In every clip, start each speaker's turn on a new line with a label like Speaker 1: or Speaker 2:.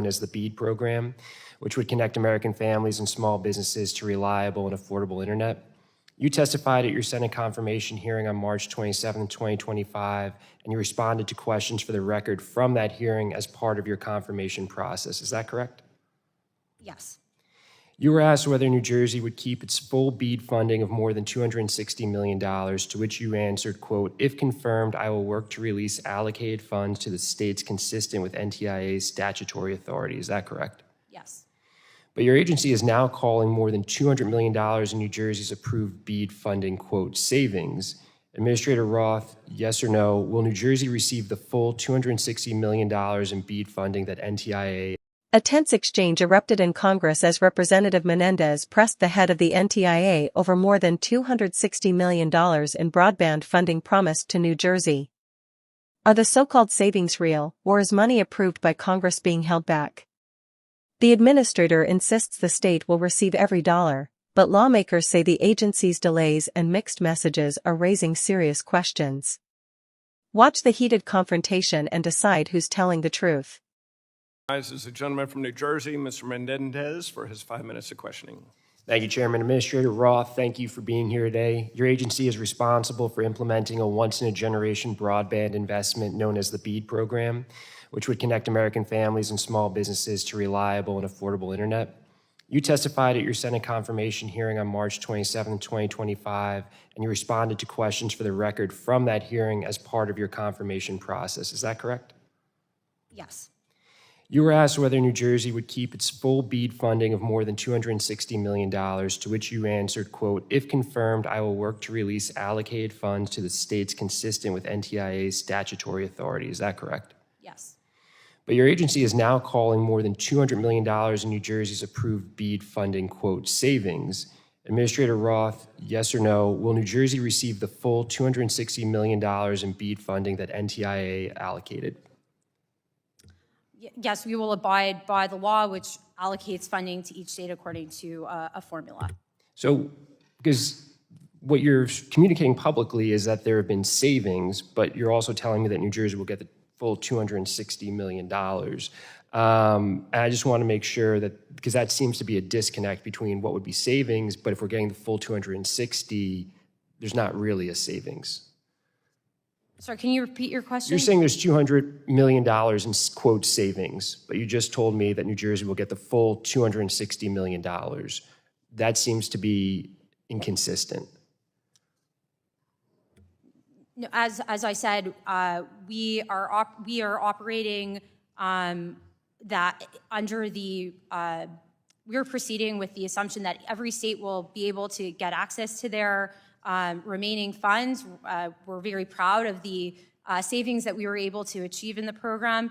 Speaker 1: known as the BEAD program, which would connect American families and small businesses to reliable and affordable internet. You testified at your Senate confirmation hearing on March 27, 2025, and you responded to questions for the record from that hearing as part of your confirmation process. Is that correct?
Speaker 2: Yes.
Speaker 1: You were asked whether New Jersey would keep its full BEAD funding of more than $260 million, to which you answered, quote, "If confirmed, I will work to release allocated funds to the states consistent with NTIA's statutory authority." Is that correct?
Speaker 2: Yes.
Speaker 1: But your agency is now calling more than $200 million in New Jersey's approved BEAD funding, quote, savings. Administrator Roth, yes or no, will New Jersey receive the full $260 million in BEAD funding that NTIA...
Speaker 3: A tense exchange erupted in Congress as Representative Menendez pressed the head of the NTIA over more than $260 million in broadband funding promised to New Jersey. Are the so-called savings real, or is money approved by Congress being held back? The administrator insists the state will receive every dollar, but lawmakers say the agency's delays and mixed messages are raising serious questions. Watch the heated confrontation and decide who's telling the truth.
Speaker 4: Is the gentleman from New Jersey, Mr. Menendez, for his 5 minutes of questioning.
Speaker 1: Thank you, Chairman. Administrator Roth, thank you for being here today. Your agency is responsible for implementing a once-in-a-generation broadband investment known as the BEAD program, which would connect American families and small businesses to reliable and affordable internet. You testified at your Senate confirmation hearing on March 27, 2025, and you responded to questions for the record from that hearing as part of your confirmation process. Is that correct?
Speaker 2: Yes.
Speaker 1: You were asked whether New Jersey would keep its full BEAD funding of more than $260 million, to which you answered, quote, "If confirmed, I will work to release allocated funds to the states consistent with NTIA's statutory authority." Is that correct?
Speaker 2: Yes.
Speaker 1: But your agency is now calling more than $200 million in New Jersey's approved BEAD funding, quote, savings. Administrator Roth, yes or no, will New Jersey receive the full $260 million in BEAD funding that NTIA allocated?
Speaker 2: Yes, we will abide by the law, which allocates funding to each state according to a formula.
Speaker 1: So, because what you're communicating publicly is that there have been savings, but you're also telling me that New Jersey will get the full $260 million. And I just want to make sure that, because that seems to be a disconnect between what would be savings, but if we're getting the full 260, there's not really a savings.
Speaker 2: Sorry, can you repeat your question?
Speaker 1: You're saying there's $200 million in, quote, savings, but you just told me that New Jersey will get the full $260 million. That seems to be inconsistent.
Speaker 2: No, as I said, we are operating that under the we're proceeding with the assumption that every state will be able to get access to their remaining funds. We're very proud of the savings that we were able to achieve in the program,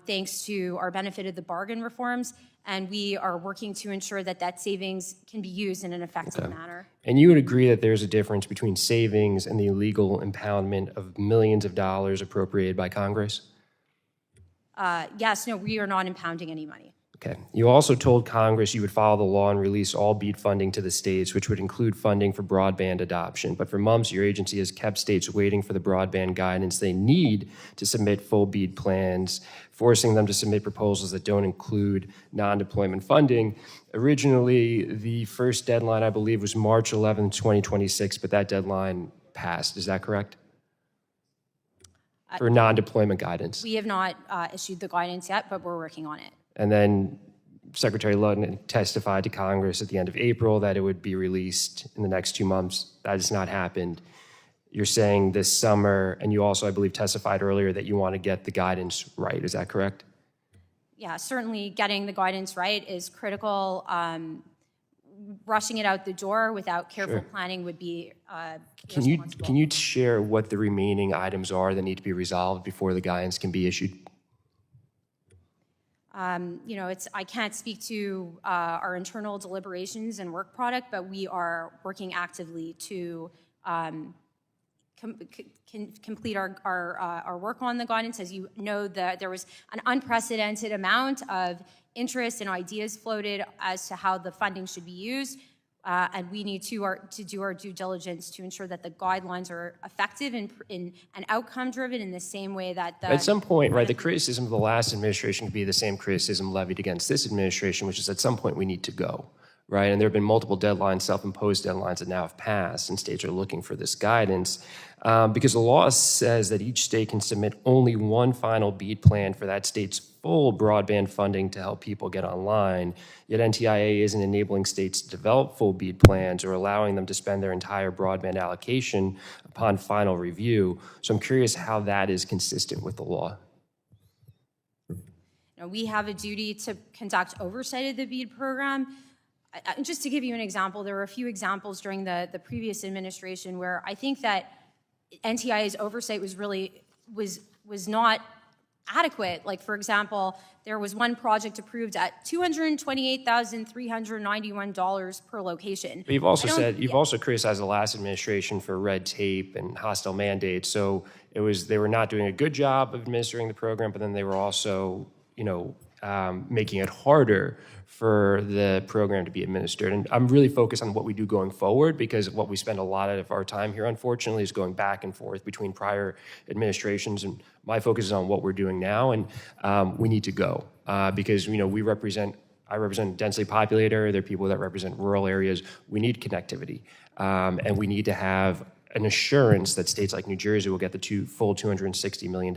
Speaker 2: thanks to our benefit of the bargain reforms, and we are working to ensure that that savings can be used in an effective manner.
Speaker 1: And you would agree that there's a difference between savings and the illegal impoundment of millions of dollars appropriated by Congress?
Speaker 2: Yes, no, we are not impounding any money.
Speaker 1: Okay. You also told Congress you would follow the law and release all BEAD funding to the states, which would include funding for broadband adoption. But for months, your agency has kept states waiting for the broadband guidance they need to submit full BEAD plans, forcing them to submit proposals that don't include non-deployment funding. Originally, the first deadline, I believe, was March 11, 2026, but that deadline passed. Is that correct? For non-deployment guidance.
Speaker 2: We have not issued the guidance yet, but we're working on it.
Speaker 1: And then Secretary Ludden testified to Congress at the end of April that it would be released in the next 2 months. That has not happened. You're saying this summer, and you also, I believe, testified earlier that you want to get the guidance right. Is that correct?
Speaker 2: Yeah, certainly getting the guidance right is critical. Rushing it out the door without careful planning would be irresponsible.
Speaker 1: Can you share what the remaining items are that need to be resolved before the guidance can be issued?
Speaker 2: You know, I can't speak to our internal deliberations and work product, but we are working actively to complete our work on the guidance. As you know, there was an unprecedented amount of interest and ideas floated as to how the funding should be used. And we need to do our due diligence to ensure that the guidelines are effective and outcome-driven in the same way that the...
Speaker 1: At some point, right, the criticism of the last administration could be the same criticism levied against this administration, which is at some point we need to go, right? And there have been multiple deadlines, self-imposed deadlines that now have passed, and states are looking for this guidance because the law says that each state can submit only one final BEAD plan for that state's full broadband funding to help people get online, yet NTIA isn't enabling states to develop full BEAD plans or allowing them to spend their entire broadband allocation upon final review. So I'm curious how that is consistent with the law.
Speaker 2: We have a duty to conduct oversight of the BEAD program. Just to give you an example, there were a few examples during the previous administration where I think that NTIA's oversight was not adequate. Like, for example, there was one project approved at $228,391 per location.
Speaker 1: But you've also criticized the last administration for red tape and hostile mandates. So they were not doing a good job of administering the program, but then they were also, making it harder for the program to be administered. And I'm really focused on what we do going forward, because what we spend a lot of our time here, unfortunately, is going back and forth between prior administrations. And my focus is on what we're doing now, and we need to go because I represent a densely populated area. There are people that represent rural areas. We need connectivity, and we need to have an assurance that states like New Jersey will get the full $260 million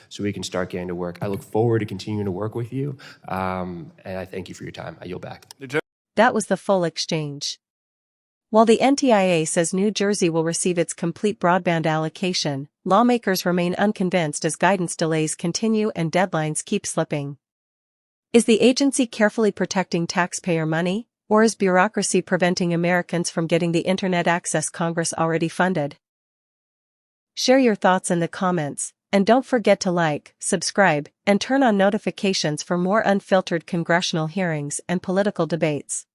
Speaker 1: so we can start getting to work. I look forward to continuing to work with you, and I thank you for your time. I yield back.
Speaker 3: That was the full exchange. While the NTIA says New Jersey will receive its complete broadband allocation, lawmakers remain unconvinced as guidance delays continue and deadlines keep slipping. Is the agency carefully protecting taxpayer money? Or is bureaucracy preventing Americans from getting the internet access Congress already funded? Share your thoughts in the comments, and don't forget to like, subscribe, and turn on notifications for more unfiltered congressional hearings and political debates.